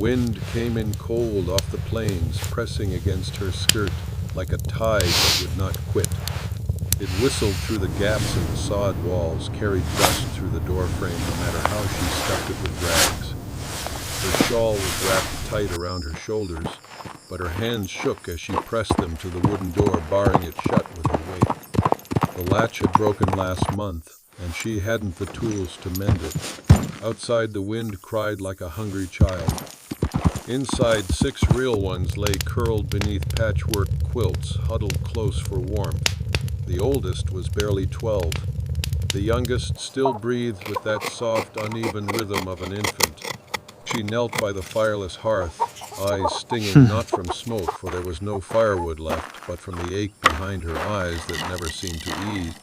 wind came in cold off the plains, pressing against her skirt like a tide that would not quit. It whistled through the gaps in the sod walls, carried dust through the doorframe no matter how she stuffed it with rags. Her shawl was wrapped tight around her shoulders, but her hands shook as she pressed them to the wooden door, barring it shut with her weight. The latch had broken last month, and she hadn't the tools to mend it. Outside, the wind cried like a hungry child. Inside, 6 real ones lay curled beneath patchwork quilts, huddled close for warmth. The oldest was barely 12. The youngest still breathed with that soft, uneven rhythm of an infant. She knelt by the fireless hearth, eyes stinging not from smoke, for there was no firewood left, but from the ache behind her eyes that never seemed to ease.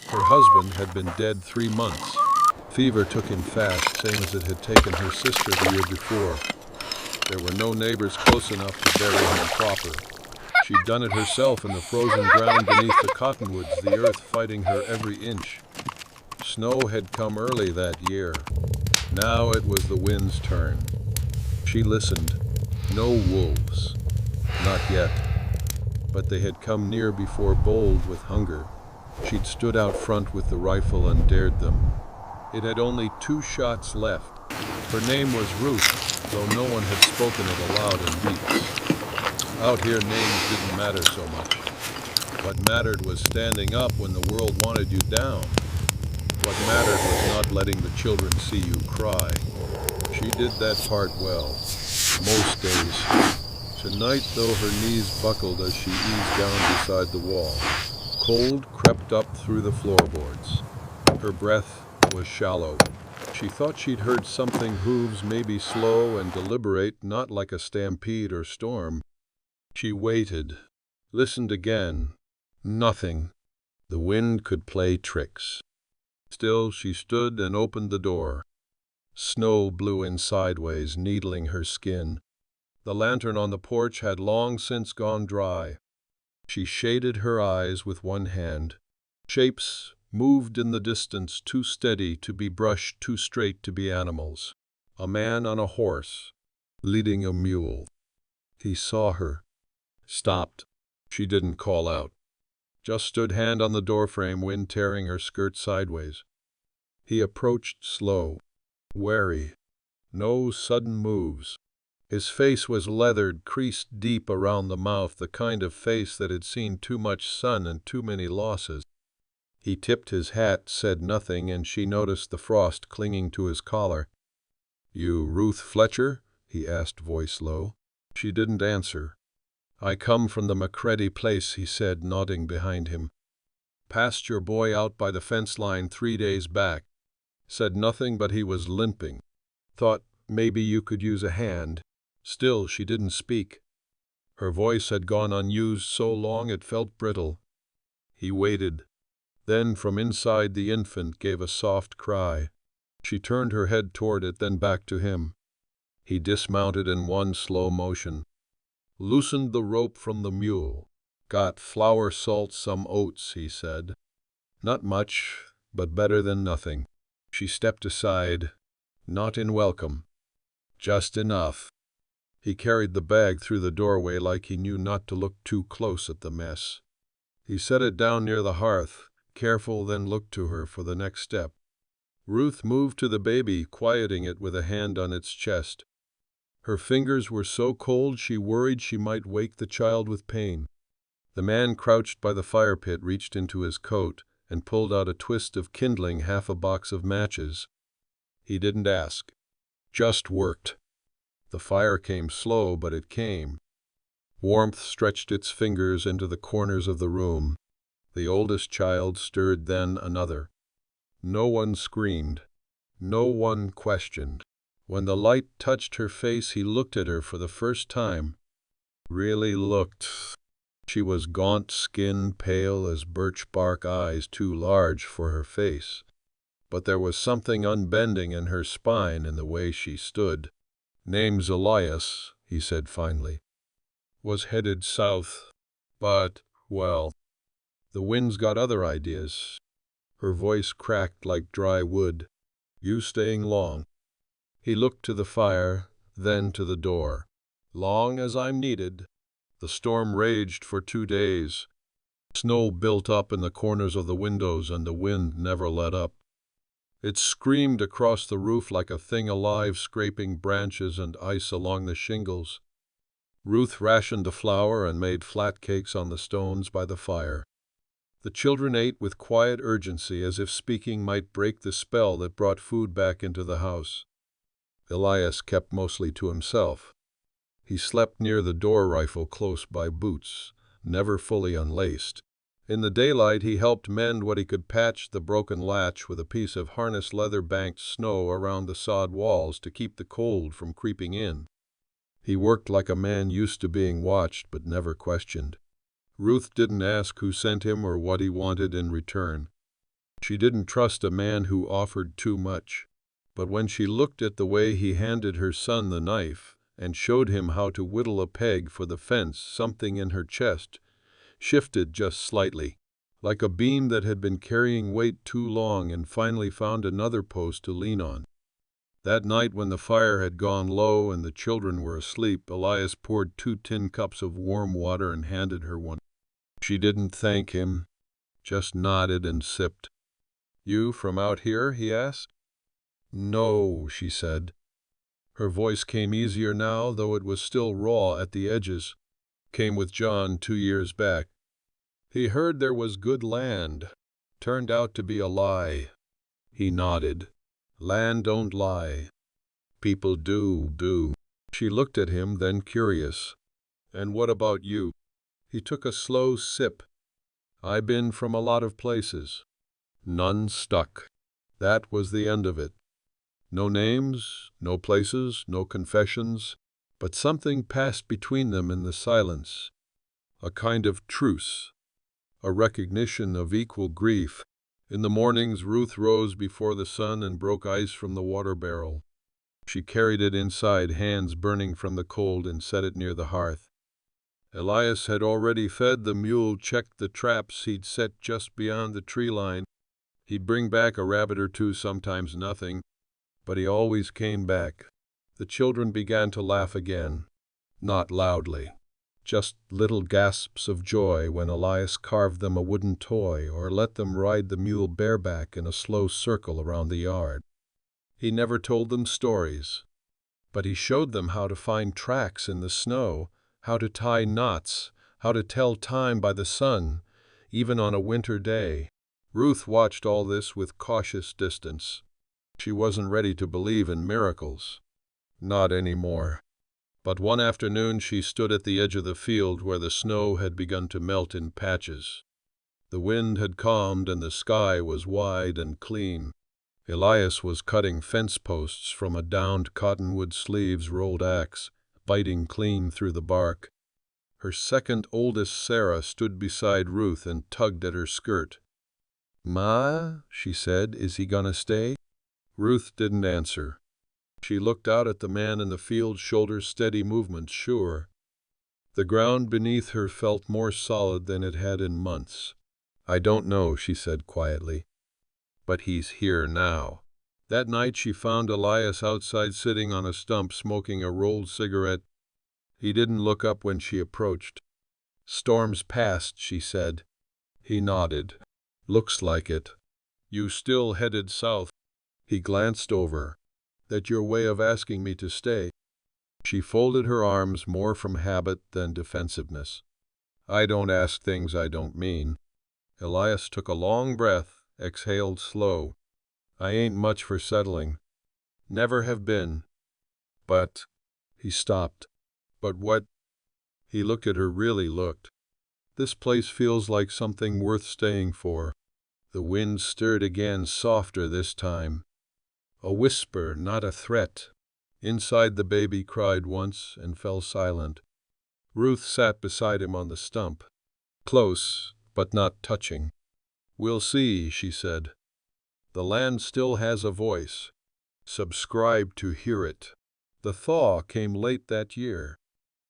Her husband had been dead 3 months. Fever took him fast, same as it had taken her sister the year before. There were no neighbors close enough to bury him proper. She'd done it herself in the frozen ground beneath the cottonwoods, the earth fighting her every inch. Snow had come early that year. Now it was the wind's turn. She listened. No wolves. Not yet. But they had come near before, bold with hunger. She'd stood out front with the rifle and dared them. It had only 2 shots left. Her name was Ruth, though no one had spoken it aloud in weeks. Out here, names didn't matter so much. What mattered was standing up when the world wanted you down. What mattered was not letting the children see you cry. She did that part well, most days. Tonight, though, her knees buckled as she eased down beside the wall. Cold crept up through the floorboards. Her breath was shallow. She thought she'd heard something, hooves maybe slow and deliberate, not like a stampede or storm. She waited, listened again. Nothing. The wind could play tricks. Still, she stood and opened the door. Snow blew in sideways, needling her skin. The lantern on the porch had long since gone dry. She shaded her eyes with one hand. Shapes moved in the distance, too steady to be brushed, too straight to be animals. A man on a horse, leading a mule. He saw her. Stopped. She didn't call out. Just stood, hand on the doorframe, wind tearing her skirt sideways. He approached slow, wary. No sudden moves. His face was leathered, creased deep around the mouth, the kind of face that had seen too much sun and too many losses. He tipped his hat, said nothing, and she noticed the frost clinging to his collar. "You Ruth Fletcher?" he asked, voice low. She didn't answer. "I come from the McCready place," he said, nodding behind him. "Passed your boy out by the fence line 3 days back. Said nothing, but he was limping. Thought maybe you could use a hand." Still, she didn't speak. Her voice had gone unused so long it felt brittle. He waited. Then from inside, the infant gave a soft cry. She turned her head toward it, then back to him. He dismounted in one slow motion. Loosened the rope from the mule. "Got flour, salt, some oats," he said. "Not much, but better than nothing." She stepped aside. Not in welcome. "Just enough." He carried the bag through the doorway like he knew not to look too close at the mess. He set it down near the hearth, careful, then looked to her for the next step. Ruth moved to the baby, quieting it with a hand on its chest. Her fingers were so cold she worried she might wake the child with pain. The man crouched by the fire pit reached into his coat and pulled out a twist of kindling, half a box of matches. He didn't ask. Just worked. The fire came slow, but it came. Warmth stretched its fingers into the corners of the room. The oldest child stirred, then another. No one screamed. No one questioned. When the light touched her face, he looked at her for the first time. Really looked. She was gaunt skin, pale as birch bark, eyes too large for her face. But there was something unbending in her spine, in the way she stood. "Name's Elias," he said finally. "Was headed south. But, well, the wind's got other ideas." Her voice cracked like dry wood. "You staying long?" He looked to the fire, then to the door. "Long as I'm needed." The storm raged for 2 days. Snow built up in the corners of the windows and the wind never let up. It screamed across the roof like a thing alive, scraping branches and ice along the shingles. Ruth rationed the flour and made flat cakes on the stones by the fire. The children ate with quiet urgency, as if speaking might break the spell that brought food back into the house. Elias kept mostly to himself. He slept near the door rifle close by Boots, never fully unlaced. In the daylight he helped mend what he could, patch the broken latch with a piece of harness leather, banked snow around the sod walls to keep the cold from creeping in. He worked like a man used to being watched but never questioned. Ruth didn't ask who sent him or what he wanted in return. She didn't trust a man who offered too much. But when she looked at the way he handed her son the knife and showed him how to whittle a peg for the fence, something in her chest shifted just slightly, like a beam that had been carrying weight too long and finally found another post to lean on. That night, when the fire had gone low and the children were asleep, Elias poured 2 tin cups of warm water and handed her one. She didn't thank him, just nodded and sipped. "You from out here?" he asked. "No," she said. Her voice came easier now, though it was still raw at the edges. "Came with John 2 years back. He heard there was good land. Turned out to be a lie." He nodded. "Land don't lie. People do." She looked at him, then curious. "And what about you?" He took a slow sip. "I been from a lot of places. None stuck. That was the end of it. No names, no places, no confessions, but something passed between them in the silence. A kind of truce. A recognition of equal grief. In the mornings, Ruth rose before the sun and broke ice from the water barrel. She carried it inside, hands burning from the cold, and set it near the hearth. Elias had already fed the mule, checked the traps he'd set just beyond the tree line. He'd bring back a rabbit or two, sometimes nothing, but he always came back. The children began to laugh again, not loudly. Just little gasps of joy when Elias carved them a wooden toy or let them ride the mule bareback in a slow circle around the yard. He never told them stories, but he showed them how to find tracks in the snow, how to tie knots, how to tell time by the sun, even on a winter day. Ruth watched all this with cautious distance. She wasn't ready to believe in miracles. Not anymore. But one afternoon she stood at the edge of the field where the snow had begun to melt in patches. The wind had calmed and the sky was wide and clean. Elias was cutting fence posts from a downed cottonwood sleeves rolled axe, biting clean through the bark. Her second oldest, Sarah, stood beside Ruth and tugged at her skirt. "Ma," she said, "is he gonna stay?" Ruth didn't answer. She looked out at the man in the field, shoulders steady, movements sure. The ground beneath her felt more solid than it had in months. "I don't know," she said quietly, "but he's here now." That night she found Elias outside, sitting on a stump, smoking a rolled cigarette. He didn't look up when she approached. "Storm's past," she said. He nodded. "Looks like it. You still headed south?" He glanced over. "That your way of asking me to stay?" She folded her arms, more from habit than defensiveness. "I don't ask things I don't mean." Elias took a long breath, exhaled slow. "I ain't much for settling. Never have been. But—" He stopped. "But what?" He looked at her, really looked. "This place feels like something worth staying for." The wind stirred again, softer this time. A whisper, not a threat. Inside, the baby cried once and fell silent. Ruth sat beside him on the stump, close but not touching. "We'll see," she said. "The land still has a voice. Subscribe to hear it." The thaw came late that year.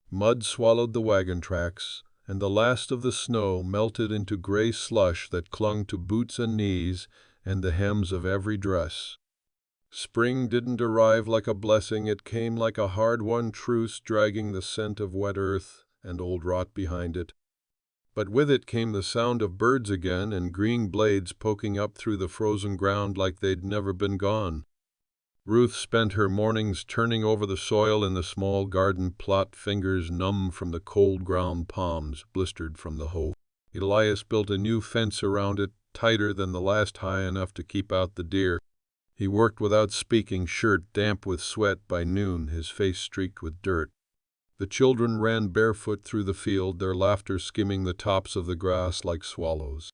Mud swallowed the wagon tracks, and the last of the snow melted into gray slush that clung to boots and knees and the hems of every dress. Spring didn't arrive like a blessing, it came like a hard-won truce, dragging the scent of wet earth and old rot behind it. But with it came the sound of birds again, and green blades poking up through the frozen ground like they'd never been gone. Ruth spent her mornings turning over the soil in the small garden plot, fingers numb from the cold ground, palms blistered from the hoe. Elias built a new fence around it, tighter than the last, high enough to keep out the deer. He worked without speaking, shirt damp with sweat. By noon, his face streaked with dirt. The children ran barefoot through the field, their laughter skimming the tops of the grass like swallows.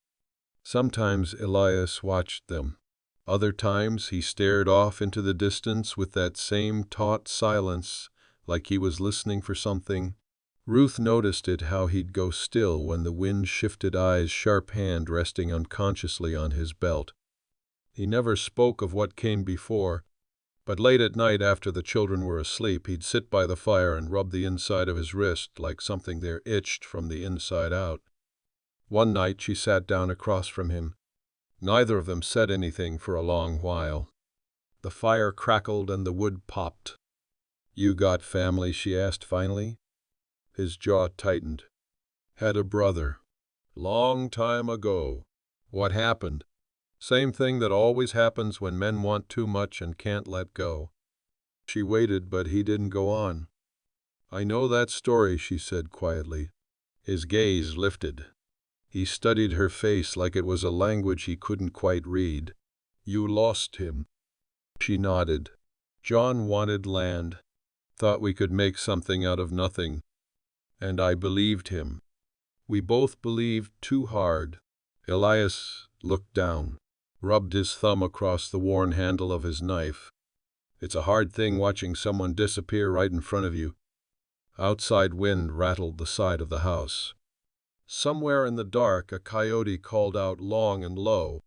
Sometimes Elias watched them. Other times he stared off into the distance with that same taut silence, like he was listening for something. Ruth noticed it, how he'd go still when the wind shifted, eyes, sharp hand resting unconsciously on his belt. He never spoke of what came before, but late at night after the children were asleep, he'd sit by the fire and rub the inside of his wrist like something there itched from the inside out. One night she sat down across from him. Neither of them said anything for a long while. The fire crackled and the wood popped. "You got family?" she asked finally. His jaw tightened. "Had a brother. Long time ago." "What happened?" "Same thing that always happens when men want too much and can't let go." She waited, but he didn't go on. "I know that story," she said quietly. His gaze lifted. He studied her face like it was a language he couldn't quite read. "You lost him." She nodded. "John wanted land. Thought we could make something out of nothing. And I believed him. We both believed too hard." Elias looked down, rubbed his thumb across the worn handle of his knife. "It's a hard thing watching someone disappear right in front of you." Outside wind rattled the side of the house. Somewhere in the dark a coyote called out long and low.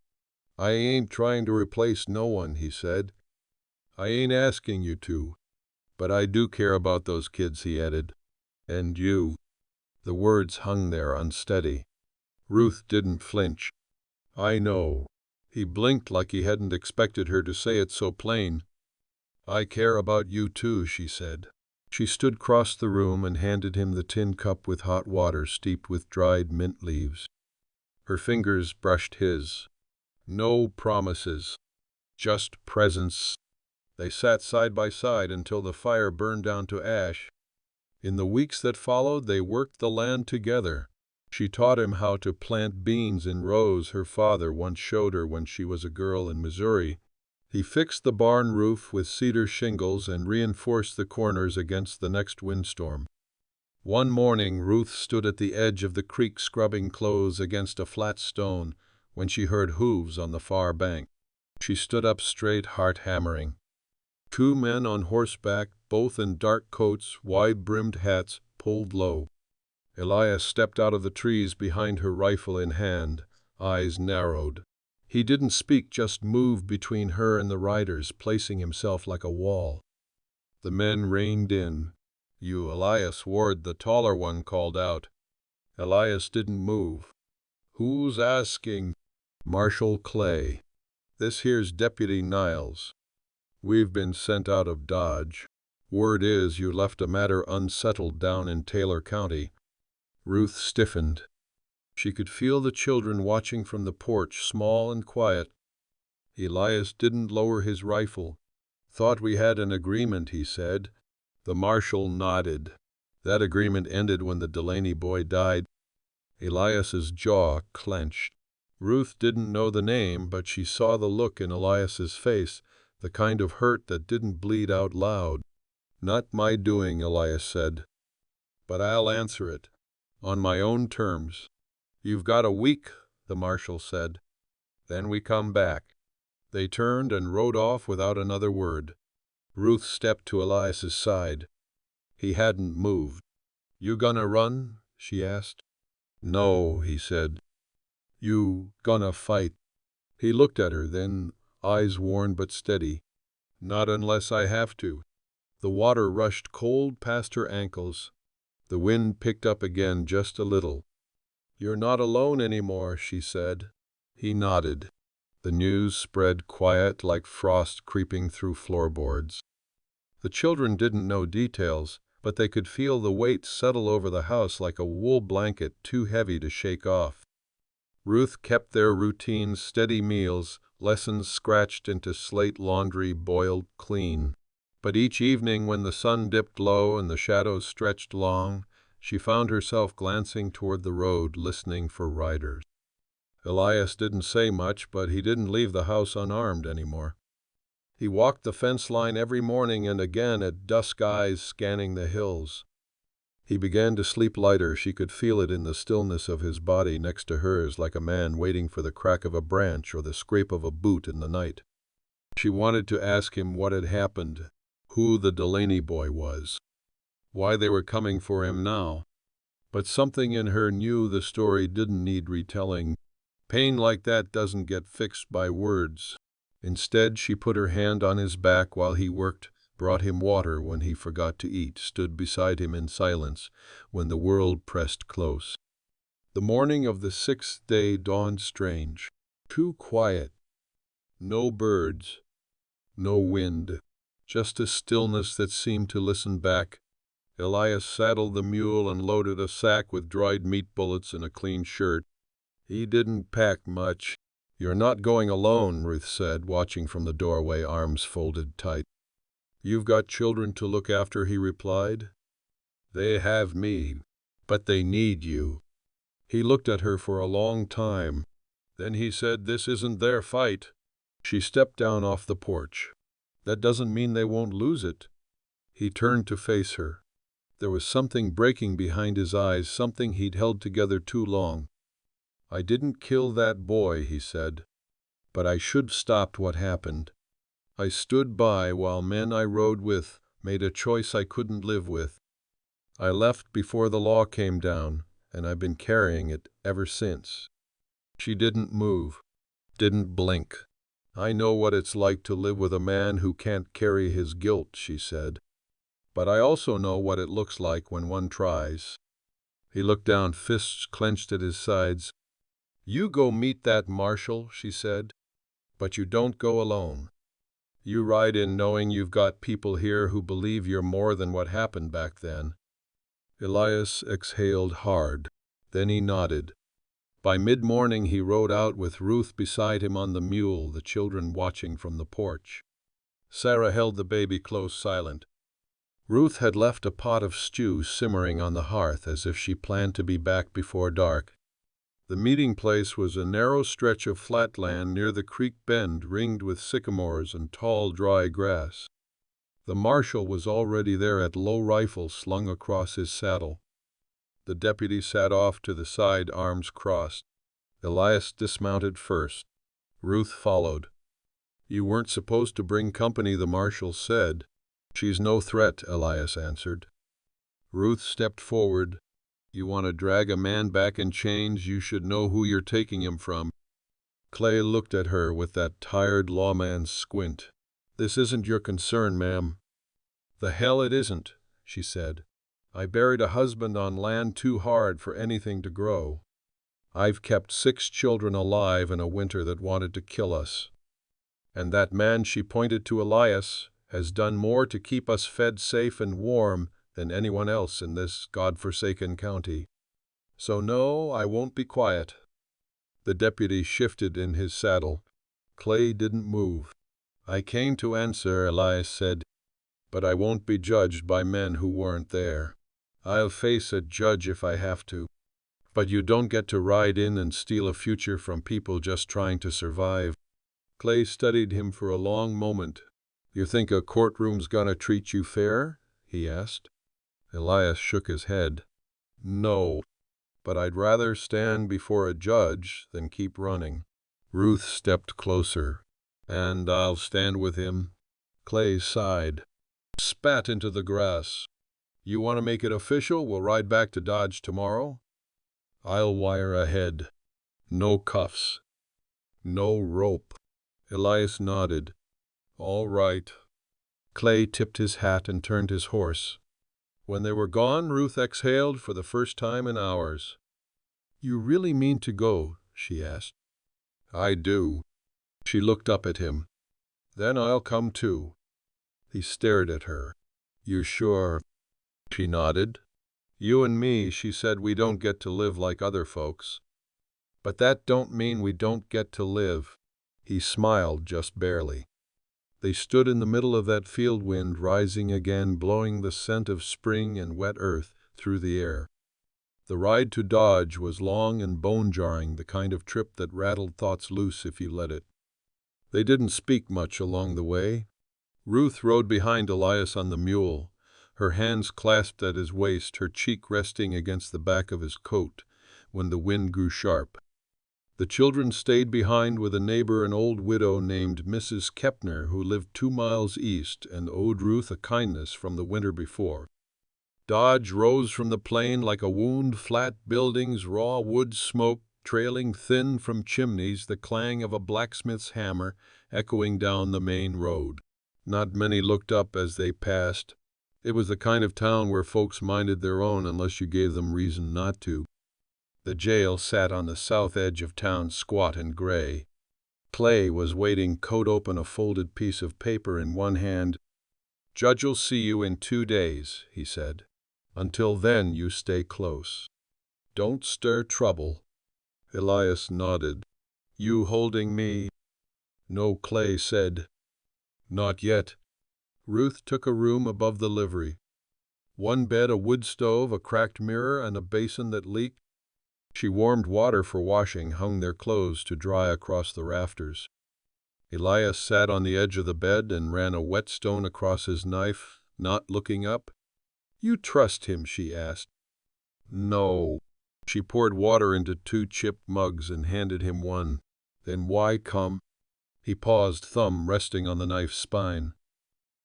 "I ain't trying to replace no one," he said. "I ain't asking you to. But I do care about those kids," he added. "And you." The words hung there unsteady. Ruth didn't flinch. "I know." He blinked like he hadn't expected her to say it so plain. "I care about you too," she said. She stood across the room and handed him the tin cup with hot water steeped with dried mint leaves. Her fingers brushed his. "No promises. Just presence." They sat side by side until the fire burned down to ash. In the weeks that followed, they worked the land together. She taught him how to plant beans in rows her father once showed her when she was a girl in Missouri. He fixed the barn roof with cedar shingles and reinforced the corners against the next windstorm. One morning, Ruth stood at the edge of the creek scrubbing clothes against a flat stone when she heard hooves on the far bank. She stood up straight, heart hammering. Two men on horseback, both in dark coats, wide-brimmed hats, pulled low. Elias stepped out of the trees behind her, rifle in hand, eyes narrowed. He didn't speak, just moved between her and the riders, placing himself like a wall. The men reined in. "You, Elias Ward," the taller one called out. Elias didn't move. "Who's asking?" "Marshal Clay. This here's Deputy Niles. We've been sent out of Dodge. Word is you left a matter unsettled down in Taylor County." Ruth stiffened. She could feel the children watching from the porch, small and quiet. Elias didn't lower his rifle. "Thought we had an agreement," he said. The marshal nodded. "That agreement ended when the Delaney boy died." Elias's jaw clenched. Ruth didn't know the name, but she saw the look in Elias's face, the kind of hurt that didn't bleed out loud. "Not my doing," Elias said. "But I'll answer it. On my own terms." "You've got a week," the marshal said. "Then we come back." They turned and rode off without another word. Ruth stepped to Elias's side. He hadn't moved. "You gonna run?" she asked. "No," he said. "You gonna fight?" He looked at her, then, eyes worn but steady. "Not unless I have to." The water rushed cold past her ankles. The wind picked up again just a little. "You're not alone anymore," she said. He nodded. The news spread quiet like frost creeping through floorboards. The children didn't know details, but they could feel the weight settle over the house like a wool blanket too heavy to shake off. Ruth kept their routines, steady meals, lessons scratched into slate, laundry boiled clean. But each evening when the sun dipped low and the shadows stretched long, she found herself glancing toward the road, listening for riders. Elias didn't say much, but he didn't leave the house unarmed anymore. He walked the fence line every morning and again at dusk, eyes scanning the hills. He began to sleep lighter. She could feel it in the stillness of his body next to hers, like a man waiting for the crack of a branch or the scrape of a boot in the night. She wanted to ask him what had happened, who the Delaney boy was, why they were coming for him now. But something in her knew the story didn't need retelling. Pain like that doesn't get fixed by words. Instead, she put her hand on his back while he worked, brought him water when he forgot to eat, stood beside him in silence when the world pressed close. The morning of the 6th day dawned strange. Too quiet. No birds. No wind. Just a stillness that seemed to listen back. Elias saddled the mule and loaded a sack with dried meat, bullets, and a clean shirt. He didn't pack much. "You're not going alone," Ruth said, watching from the doorway, arms folded tight. "You've got children to look after," he replied. "They have me, but they need you." He looked at her for a long time. Then he said, "This isn't their fight." She stepped down off the porch. "That doesn't mean they won't lose it." He turned to face her. There was something breaking behind his eyes, something he'd held together too long. "I didn't kill that boy," he said, "but I should have stopped what happened. I stood by while men I rode with made a choice I couldn't live with. I left before the law came down, and I've been carrying it ever since." She didn't move, didn't blink. "I know what it's like to live with a man who can't carry his guilt," she said. "But I also know what it looks like when one tries." He looked down, fists clenched at his sides. "You go meet that marshal," she said, "but you don't go alone. You ride in knowing you've got people here who believe you're more than what happened back then." Elias exhaled hard. Then he nodded. By mid-morning he rode out with Ruth beside him on the mule, the children watching from the porch. Sarah held the baby close, silent. Ruth had left a pot of stew simmering on the hearth as if she planned to be back before dark. The meeting place was a narrow stretch of flat land near the creek bend, ringed with sycamores and tall, dry grass. The marshal was already there, at low rifle slung across his saddle. The deputy sat off to the side, arms crossed. Elias dismounted first. Ruth followed. "You weren't supposed to bring company," the marshal said. "She's no threat," Elias answered. Ruth stepped forward. "You want to drag a man back in chains, you should know who you're taking him from." Clay looked at her with that tired lawman's squint. "This isn't your concern, ma'am." "The hell it isn't," she said. "I buried a husband on land too hard for anything to grow. I've kept 6 children alive in a winter that wanted to kill us. And that man," she pointed to Elias, "has done more to keep us fed, safe and warm than anyone else in this God-forsaken county. So no, I won't be quiet." The deputy shifted in his saddle. Clay didn't move. "I came to answer," Elias said, "but I won't be judged by men who weren't there. I'll face a judge if I have to. But you don't get to ride in and steal a future from people just trying to survive." Clay studied him for a long moment. "You think a courtroom's gonna treat you fair?" he asked. Elias shook his head. "No, but I'd rather stand before a judge than keep running." Ruth stepped closer. "And I'll stand with him." Clay sighed, spat into the grass. "You want to make it official? We'll ride back to Dodge tomorrow." "I'll wire ahead. No cuffs. No rope." Elias nodded. "All right." Clay tipped his hat and turned his horse. When they were gone, Ruth exhaled for the first time in hours. "You really mean to go?" she asked. "I do." She looked up at him. Then I'll come too. He stared at her. You sure? She nodded. You and me, she said, we don't get to live like other folks. But that don't mean we don't get to live. He smiled just barely. They stood in the middle of that field wind rising again, blowing the scent of spring and wet earth through the air. The ride to Dodge was long and bone-jarring, the kind of trip that rattled thoughts loose if you let it. They didn't speak much along the way. Ruth rode behind Elias on the mule, her hands clasped at his waist, her cheek resting against the back of his coat, when the wind grew sharp. The children stayed behind with a neighbor, an old widow named Mrs. Kepner, who lived 2 miles east and owed Ruth a kindness from the winter before. Dodge rose from the plain like a wound, flat buildings, raw wood smoke trailing thin from chimneys, the clang of a blacksmith's hammer echoing down the main road. Not many looked up as they passed. It was the kind of town where folks minded their own unless you gave them reason not to. The jail sat on the south edge of town, squat and gray. Clay was waiting, coat open, a folded piece of paper in one hand. "Judge'll see you in 2 days," he said. "Until then, you stay close. Don't stir trouble." Elias nodded. "You holding me?" "No," Clay said. "Not yet." Ruth took a room above the livery. 1 bed, a wood stove, a cracked mirror, and a basin that leaked. She warmed water for washing, hung their clothes to dry across the rafters. Elias sat on the edge of the bed and ran a whetstone across his knife, not looking up. "You trust him?" she asked. "No." She poured water into 2 chipped mugs and handed him one. "Then why come?" He paused, thumb resting on the knife's spine.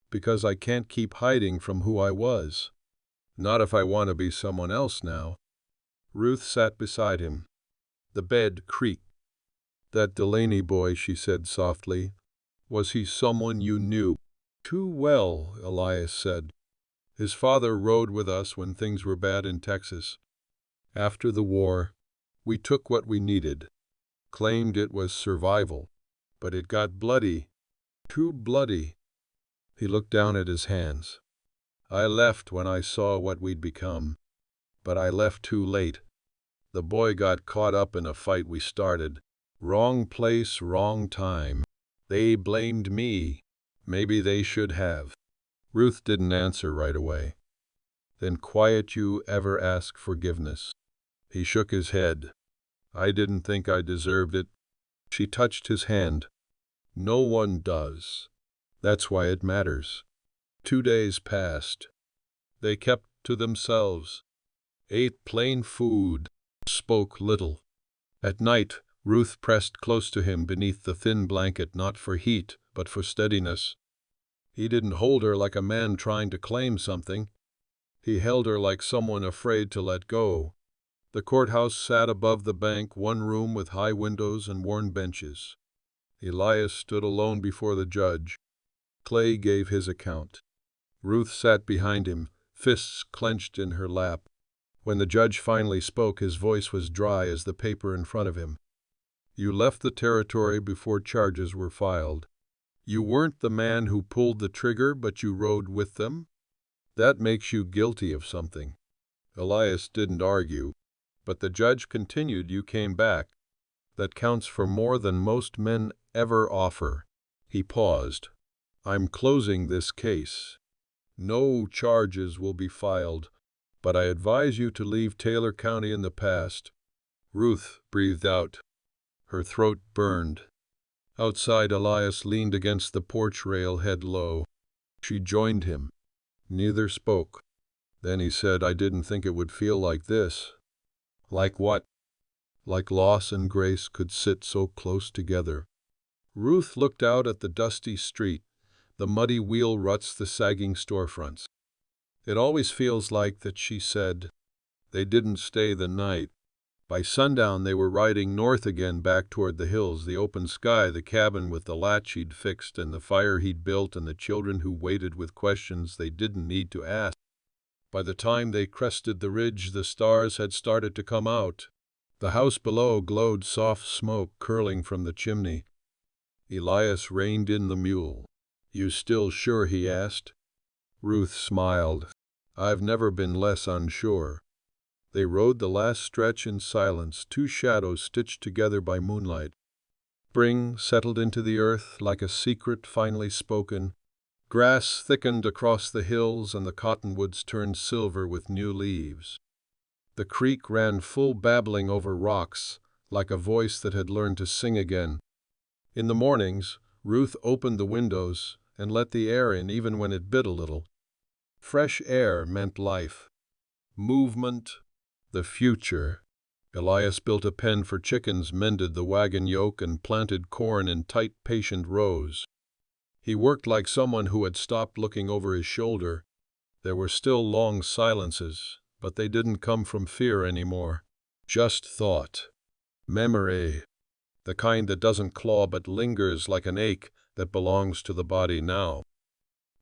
"Because I can't keep hiding from who I was. Not if I want to be someone else now." Ruth sat beside him. The bed creaked. "That Delaney boy," she said softly. "Was he someone you knew?" "Too well," Elias said. "His father rode with us when things were bad in Texas. After the war, we took what we needed. Claimed it was survival. But it got bloody. Too bloody." He looked down at his hands. "I left when I saw what we'd become. But I left too late. The boy got caught up in a fight we started. Wrong place, wrong time. They blamed me. Maybe they should have." Ruth didn't answer right away. "Then quiet, you ever ask forgiveness?" He shook his head. "I didn't think I deserved it." She touched his hand. "No one does. That's why it matters." 2 days passed. They kept to themselves, ate plain food, spoke little. At night, Ruth pressed close to him beneath the thin blanket, not for heat, but for steadiness. He didn't hold her like a man trying to claim something. He held her like someone afraid to let go. The courthouse sat above the bank, 1 room with high windows and worn benches. Elias stood alone before the judge. Clay gave his account. Ruth sat behind him, fists clenched in her lap. When the judge finally spoke, his voice was dry as the paper in front of him. "You left the territory before charges were filed. You weren't the man who pulled the trigger, but you rode with them? That makes you guilty of something." Elias didn't argue, but the judge continued. "You came back. That counts for more than most men ever offer." He paused. "I'm closing this case. No charges will be filed, but I advise you to leave Taylor County in the past." Ruth breathed out. Her throat burned. Outside, Elias leaned against the porch rail, head low. She joined him. Neither spoke. Then he said, "I didn't think it would feel like this." "Like what?" "Like loss and grace could sit so close together." Ruth looked out at the dusty street, the muddy wheel ruts, the sagging storefronts. "It always feels like that," she said. They didn't stay the night. By sundown they were riding north again, back toward the hills, the open sky, the cabin with the latch he'd fixed and the fire he'd built, and the children who waited with questions they didn't need to ask. By the time they crested the ridge, the stars had started to come out. The house below glowed, soft smoke curling from the chimney. Elias reined in the mule. "You still sure?" he asked. Ruth smiled. "I've never been less unsure." They rode the last stretch in silence, two shadows stitched together by moonlight. Spring settled into the earth like a secret finally spoken. Grass thickened across the hills and the cottonwoods turned silver with new leaves. The creek ran full, babbling over rocks, like a voice that had learned to sing again. In the mornings, Ruth opened the windows and let the air in even when it bit a little. Fresh air meant life, movement, the future. Elias built a pen for chickens, mended the wagon yoke, and planted corn in tight, patient rows. He worked like someone who had stopped looking over his shoulder. There were still long silences, but they didn't come from fear anymore. Just thought. Memory. The kind that doesn't claw but lingers like an ache that belongs to the body now.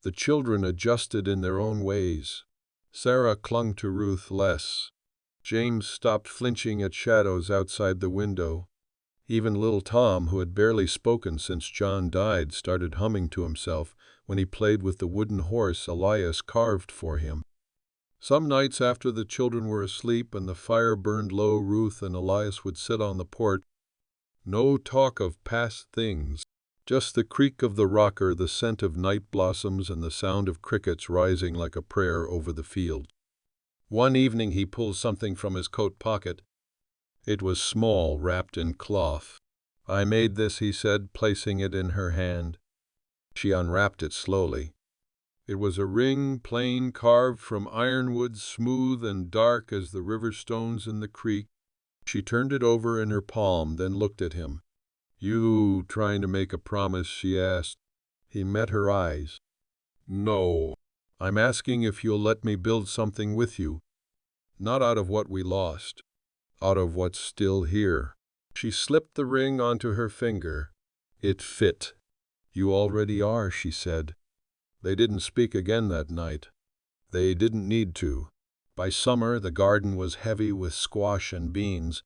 The children adjusted in their own ways. Sarah clung to Ruth less. James stopped flinching at shadows outside the window. Even little Tom, who had barely spoken since John died, started humming to himself when he played with the wooden horse Elias carved for him. Some nights after the children were asleep and the fire burned low, Ruth and Elias would sit on the porch. No talk of past things, just the creak of the rocker, the scent of night blossoms, and the sound of crickets rising like a prayer over the field. One evening he pulled something from his coat pocket. It was small, wrapped in cloth. "I made this," he said, placing it in her hand. She unwrapped it slowly. It was a ring, plain, carved from ironwood, smooth and dark as the river stones in the creek. She turned it over in her palm, then looked at him. "You trying to make a promise?" she asked. He met her eyes. "No. I'm asking if you'll let me build something with you. Not out of what we lost. Out of what's still here." She slipped the ring onto her finger. It fit. "You already are," she said. They didn't speak again that night. They didn't need to. By summer, the garden was heavy with squash and beans.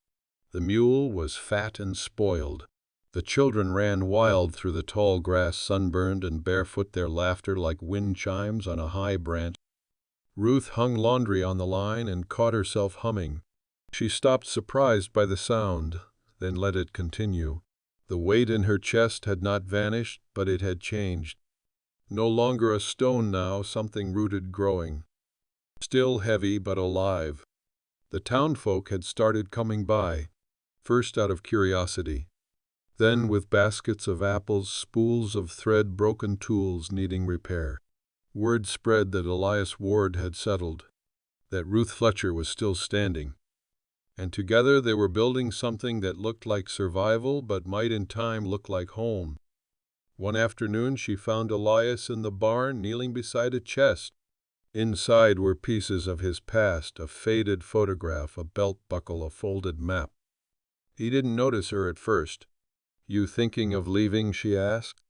The mule was fat and spoiled. The children ran wild through the tall grass, sunburned and barefoot, their laughter like wind chimes on a high branch. Ruth hung laundry on the line and caught herself humming. She stopped, surprised by the sound, then let it continue. The weight in her chest had not vanished, but it had changed. No longer a stone now, something rooted, growing. Still heavy, but alive. The townfolk had started coming by, first out of curiosity, then with baskets of apples, spools of thread, broken tools needing repair. Word spread that Elias Ward had settled, that Ruth Fletcher was still standing. And together they were building something that looked like survival but might in time look like home. One afternoon she found Elias in the barn, kneeling beside a chest. Inside were pieces of his past, a faded photograph, a belt buckle, a folded map. He didn't notice her at first. "You thinking of leaving?" she asked.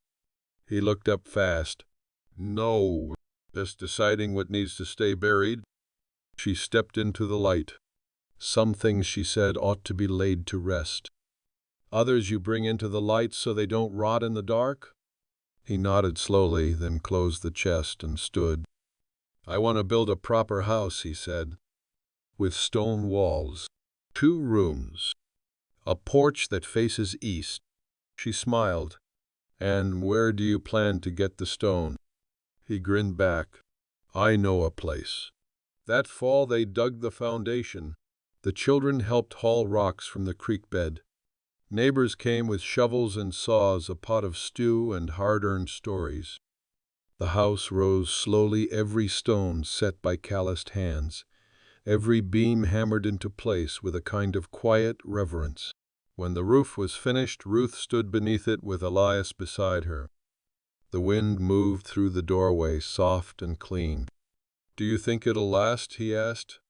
He looked up fast. "No, just deciding what needs to stay buried." She stepped into the light. "Some things," she said, "ought to be laid to rest. Others you bring into the light so they don't rot in the dark." He nodded slowly, then closed the chest and stood. "I want to build a proper house," he said, "with stone walls, 2 rooms, a porch that faces east." She smiled. "And where do you plan to get the stone?" He grinned back. "I know a place." That fall they dug the foundation. The children helped haul rocks from the creek bed. Neighbors came with shovels and saws, a pot of stew, and hard-earned stories. The house rose slowly, every stone set by calloused hands, every beam hammered into place with a kind of quiet reverence. When the roof was finished, Ruth stood beneath it with Elias beside her. The wind moved through the doorway, soft and clean. "Do you think it'll last?" he asked.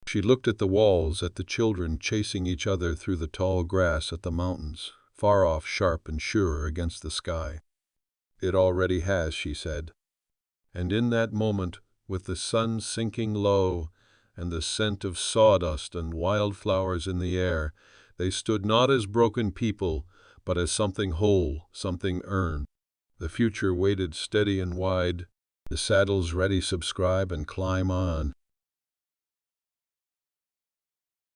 She looked at the walls, at the children chasing each other through the tall grass, at the mountains, far off, sharp and sure against the sky. "It already has," she said. And in that moment, with the sun sinking low and the scent of sawdust and wildflowers in the air, they stood not as broken people, but as something whole, something earned. The future waited steady and wide, the saddles ready subscribe and climb on.